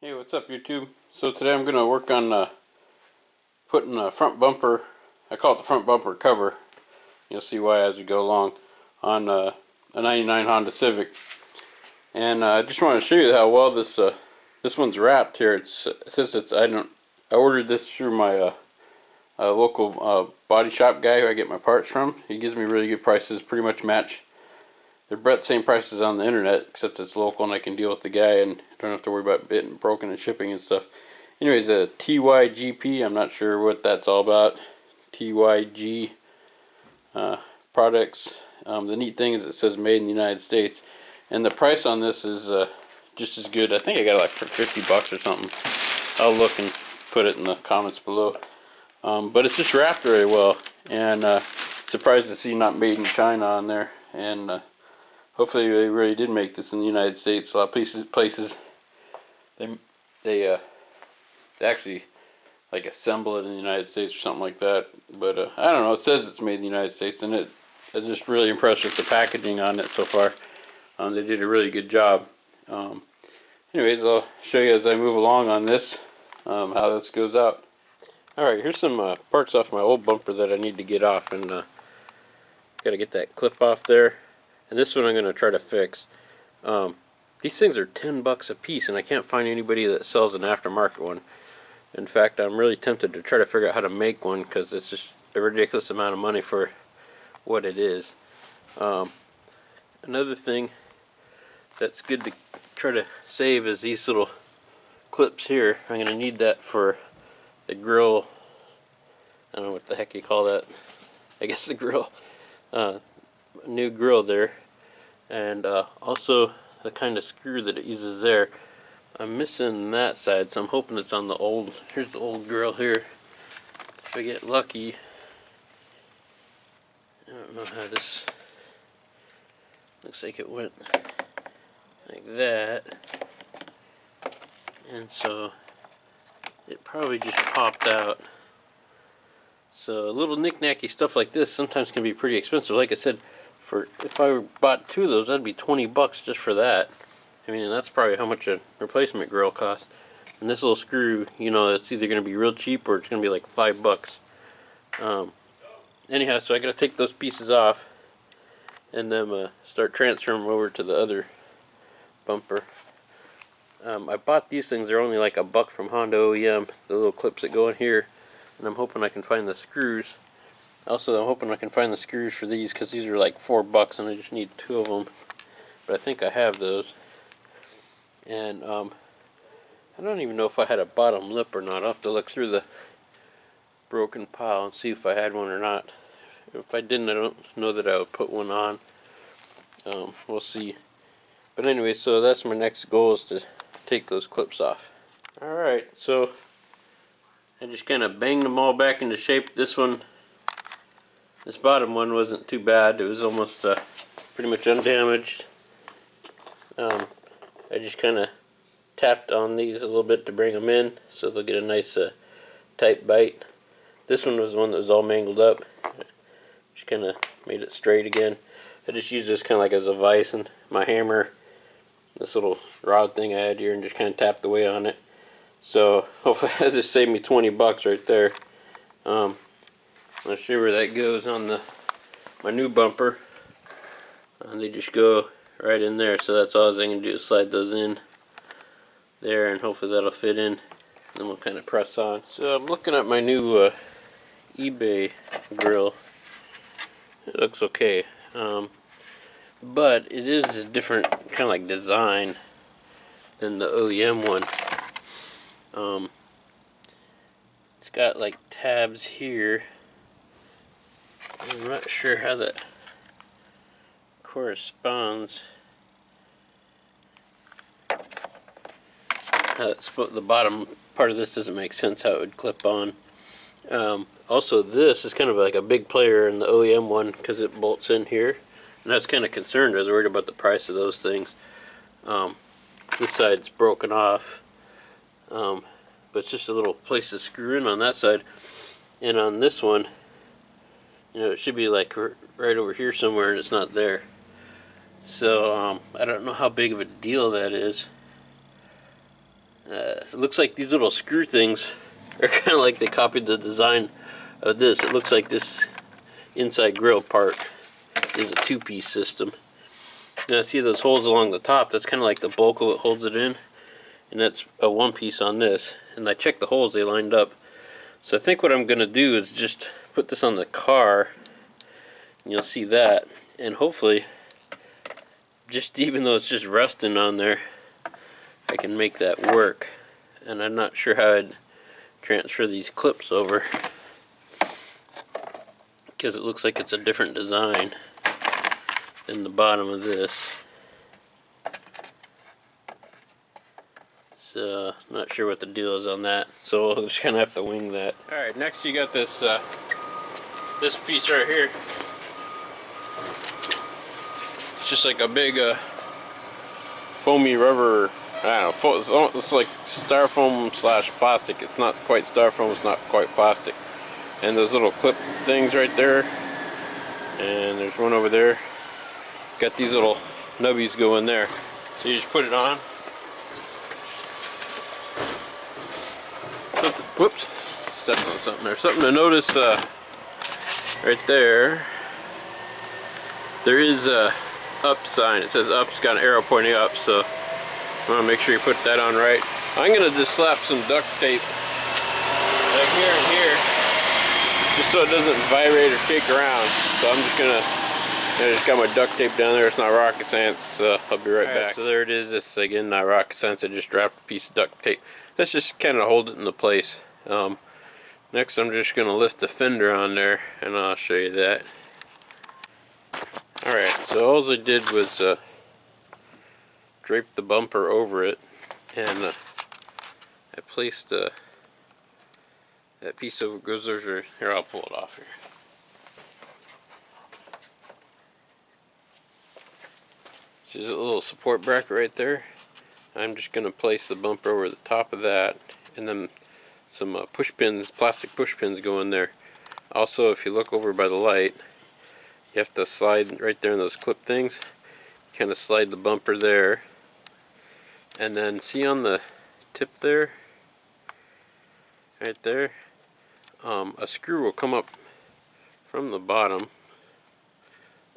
Hey, what's up YouTube? So today I'm going to work on putting a front bumper, I call it the front bumper cover, you'll see why as we go along, on a 99 Honda Civic. And I just want to show you how well this one's wrapped here. It says I ordered this through my local body shop guy who I get my parts from. He gives me really good prices, pretty much match. They're about the same prices on the internet, except it's local and I can deal with the guy and I don't have to worry about getting broken and shipping and stuff. Anyways, a TYGP, I'm not sure what that's all about. TYG products. The neat thing is it says made in the United States. And the price on this is just as good. I think I got it like for 50 bucks or something. I'll look and put it in the comments below. But it's just wrapped very well. And surprised to see not made in China on there. And hopefully they really did make this in the United States. A lot of places they actually like assemble it in the United States or something like that. But I don't know. It says it's made in the United States, and I'm just really impressed with the packaging on it so far. They did a really good job. Anyways, I'll show you as I move along on this how this goes out. Alright, here's some parts off my old bumper that I need to get off, and got to get that clip off there. And this one I'm going to try to fix. These things are 10 bucks a piece, and I can't find anybody that sells an aftermarket one. In fact, I'm really tempted to try to figure out how to make one, because it's just a ridiculous amount of money for what it is. Another thing that's good to try to save is these little clips here. I'm going to need that for the grill. I don't know what the heck you call that. I guess the grill. New grill there, and also the kind of screw that it uses there. I'm missing that side, so I'm hoping it's on the old. Here's the old grill here. If I get lucky, I don't know how this looks like. It went like that, and so it probably just popped out. So a little knick-knacky stuff like this sometimes can be pretty expensive. Like I said, if I bought two of those, that'd be 20 bucks just for that. I mean, that's probably how much a replacement grill costs. And this little screw, you know, it's either going to be real cheap or it's going to be like 5 bucks. Anyhow, so I got to take those pieces off and then start transferring them over to the other bumper. I bought these things. They're only like a buck from Honda OEM, the little clips that go in here. And I'm hoping I can find the screws. Also, I'm hoping I can find the screws for these, because these are like 4 bucks and I just need 2 of them. But I think I have those. And I don't even know if I had a bottom lip or not. I'll have to look through the broken pile and see if I had one or not. If I didn't, I don't know that I would put one on. We'll see. But anyway, so that's my next goal, is to take those clips off. Alright, so I just kind of banged them all back into shape. This bottom one wasn't too bad. It was almost pretty much undamaged. I just kind of tapped on these a little bit to bring them in, so they'll get a nice tight bite. This one was the one that was all mangled up. Just kind of made it straight again. I just used this kind of like as a vise, and my hammer, this little rod thing I had here, and just kind of tapped away on it. So hopefully that just saved me 20 bucks right there. I'll show you where that goes on my new bumper. They just go right in there, so that's all I can do is slide those in there, and hopefully that'll fit in. Then we'll kind of press on. So I'm looking at my new eBay grill. It looks okay, but it is a different kind of like design than the OEM one. It's got like tabs here. I'm not sure how that corresponds. The bottom part of this doesn't make sense how it would clip on. Also, this is kind of like a big player in the OEM one, because it bolts in here, and I was kind of concerned. I was worried about the price of those things. This side's broken off, but it's just a little place to screw in on that side. And on this one, you know, it should be like right over here somewhere, and it's not there. So I don't know how big of a deal that is. it looks like these little screw things are kind of like they copied the design of this. It looks like this inside grill part is a two-piece system. Now see those holes along the top, that's kind of like the bulk of what holds it in, and that's a one piece on this. And I checked the holes, they lined up. So I think what I'm going to do is just put this on the car, and you'll see that, and hopefully, just even though it's just rusting on there, I can make that work. And I'm not sure how I'd transfer these clips over, because it looks like it's a different design than the bottom of this. So not sure what the deal is on that, so we'll just kind of have to wing that. Alright, next you got this this piece right here. It's just like a big foamy rubber, I don't know, it's like styrofoam slash plastic. It's not quite styrofoam, it's not quite plastic. And those little clip things right there, and there's one over there. Got these little nubbies go in there. So you just put it on. Whoops, stepped on something there. Something to notice right there. There is a up sign. It says up, it's got an arrow pointing up, so I want to make sure you put that on right. I'm going to just slap some duct tape like here and here, just so it doesn't vibrate or shake around. So I'm just going to, I just got my duct tape down there. It's not rocket science. I'll be right back. So there it is. It's again not rocket science. I just dropped a piece of duct tape. Let's just kind of hold it into place. Next I'm just going to lift the fender on there, and I'll show you that. Alright, so all I did was drape the bumper over it, and I placed that piece over, goes over here. I'll pull it off here. There's a little support bracket right there. I'm just going to place the bumper over the top of that, and then some push pins, plastic push pins go in there. Also, if you look over by the light, you have to slide right there in those clip things. Kind of slide the bumper there, and then see on the tip there, right there, a screw will come up from the bottom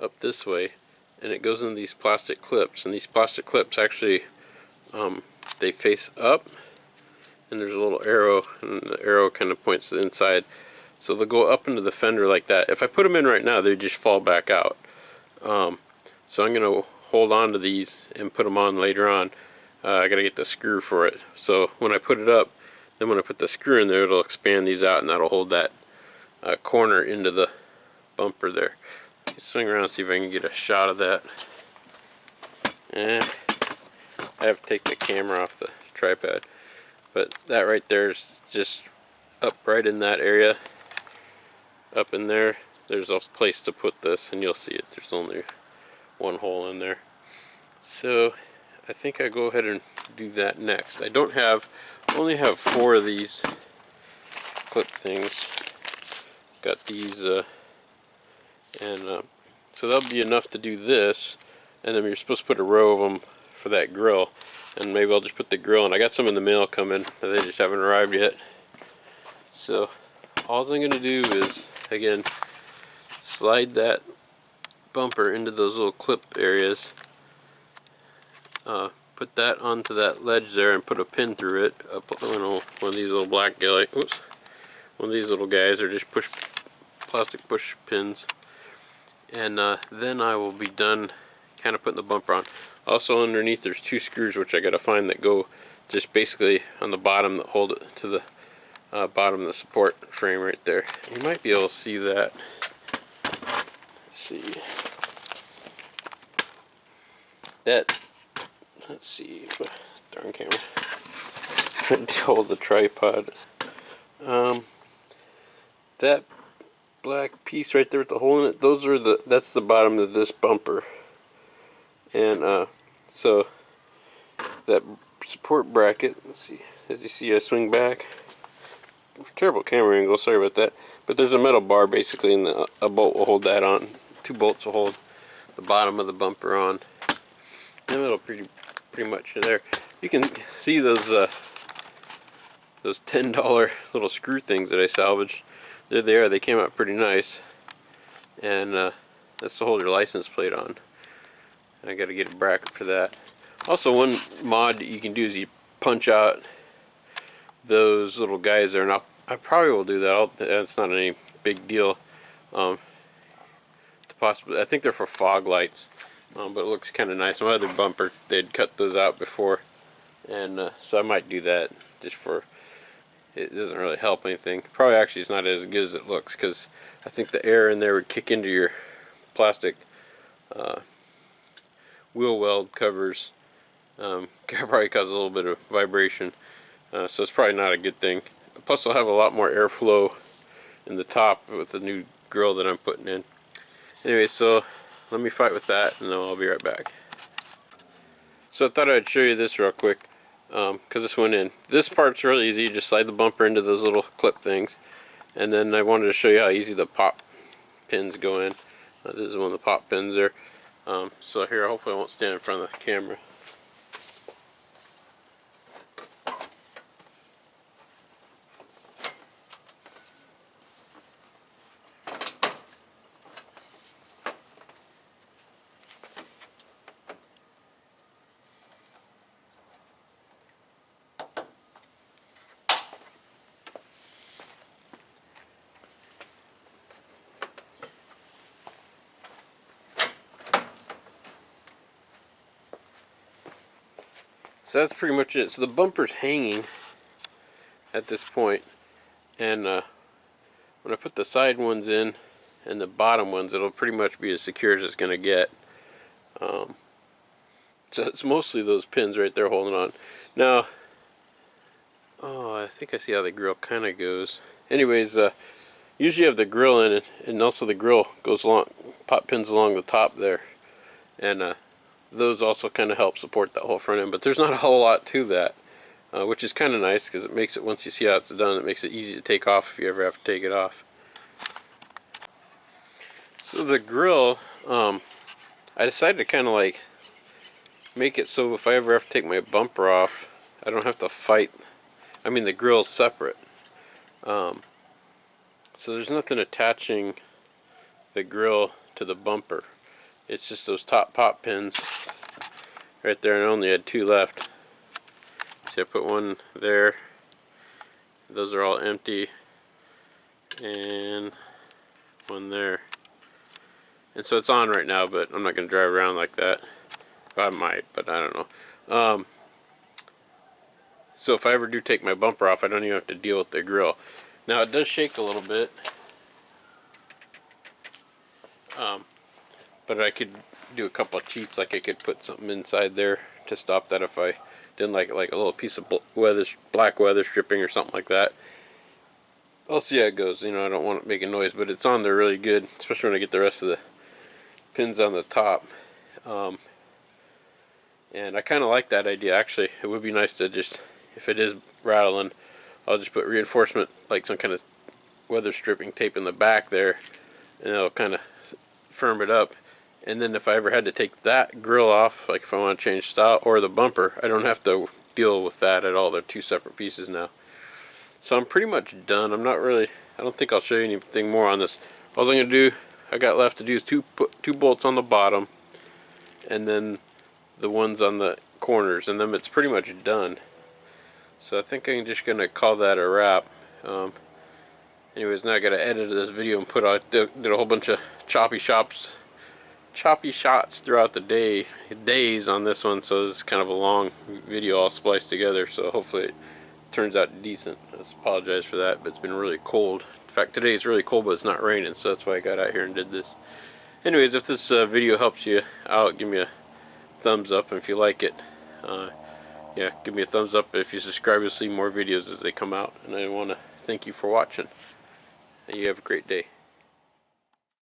up this way, and it goes into these plastic clips. And these plastic clips actually they face up, and there's a little arrow, and the arrow kind of points to the inside, so they'll go up into the fender like that. If I put them in right now, they just fall back out. So I'm going to hold on to these and put them on later on. I got to get the screw for it. So when I put it up, then when I put the screw in there, it'll expand these out, and that'll hold that corner into the bumper there. Swing around and see if I can get a shot of that. I have to take the camera off the tripod, but that right there is just up right in that area. Up in there, there's a place to put this, and you'll see it. There's only one hole in there. So I think I go ahead and do that next. I only have 4 of these clip things. Got these, so that'll be enough to do this, and then you're supposed to put a row of them for that grill, and maybe I'll just put the grill in. I got some in the mail coming, but they just haven't arrived yet. So all I'm going to do is, again, slide that bumper into those little clip areas, put that onto that ledge there, and put a pin through it. One of these little black guy, one of these little guys are just plastic push pins, and then I will be done kind of putting the bumper on. Also underneath there's 2 screws which I gotta find that go just basically on the bottom that hold it to the bottom of the support frame right there. You might be able to see that. Let's see. Let's see. Darn camera. Trying to hold the tripod. That black piece right there with the hole in it, that's the bottom of this bumper. And so that support bracket, let's see, as you see I swing back, terrible camera angle, sorry about that, but there's a metal bar basically, and a bolt will hold that on. 2 bolts will hold the bottom of the bumper on, and it'll pretty much there. You can see those those $10 little screw things that I salvaged. There they are. They came out pretty nice, and that's to hold your license plate on. I got to get a bracket for that. Also, one mod that you can do is you punch out those little guys there, and I probably will do that. That's not any big deal. To possibly, I think they're for fog lights, but it looks kind of nice. My other bumper, they'd cut those out before, and so I might do that just for. It doesn't really help anything. Probably actually it's not as good as it looks, because I think the air in there would kick into your plastic wheel weld covers. Probably cause a little bit of vibration, so it's probably not a good thing. Plus I'll have a lot more airflow in the top with the new grill that I'm putting in. Anyway, so let me fight with that, and then I'll be right back. So I thought I'd show you this real quick, because this went in. This part's really easy. You just slide the bumper into those little clip things, and then I wanted to show you how easy the pop pins go in. This is one of the pop pins there. So here, hopefully I won't stand in front of the camera. So that's pretty much it. So the bumper's hanging at this point, and when I put the side ones in and the bottom ones, it'll pretty much be as secure as it's going to get. So it's mostly those pins right there holding on. Now, oh, I think I see how the grill kind of goes. Anyways, usually you have the grill in it, and also the grill goes along, pop pins along the top there, and those also kind of help support that whole front end, but there's not a whole lot to that, which is kind of nice, because it makes it, once you see how it's done, it makes it easy to take off if you ever have to take it off. So the grill, I decided to kind of like make it so if I ever have to take my bumper off, I don't have to fight. I mean, the grill's separate, so there's nothing attaching the grill to the bumper. It's just those top pop pins right there, and I only had 2 left. See, I put one there. Those are all empty, and one there. And so it's on right now, but I'm not going to drive around like that. Well, I might, but I don't know. So if I ever do take my bumper off, I don't even have to deal with the grill. Now it does shake a little bit. But I could do a couple of cheats, like I could put something inside there to stop that if I didn't like it, like a little piece of black weather stripping or something like that. I'll see how it goes. You know, I don't want it making noise, but it's on there really good, especially when I get the rest of the pins on the top. And I kind of like that idea. Actually, it would be nice to just, if it is rattling, I'll just put reinforcement, like some kind of weather stripping tape in the back there, and it'll kind of firm it up. And then if I ever had to take that grill off, like if I want to change style, or the bumper, I don't have to deal with that at all. They're 2 separate pieces now. So I'm pretty much done. I don't think I'll show you anything more on this. All I'm going to do, I got left to do is put two bolts on the bottom, and then the ones on the corners, and then it's pretty much done. So I think I'm just going to call that a wrap. Anyways, now I got to edit this video and did a whole bunch of choppy shots throughout the days on this one, so it's kind of a long video all spliced together, so hopefully it turns out decent. I apologize for that, but it's been really cold. In fact, today it's really cold, but it's not raining, so that's why I got out here and did this. Anyways, if this video helps you out, give me a thumbs up, and if you like it, yeah, give me a thumbs up. If you subscribe, you'll see more videos as they come out, and I want to thank you for watching, and you have a great day.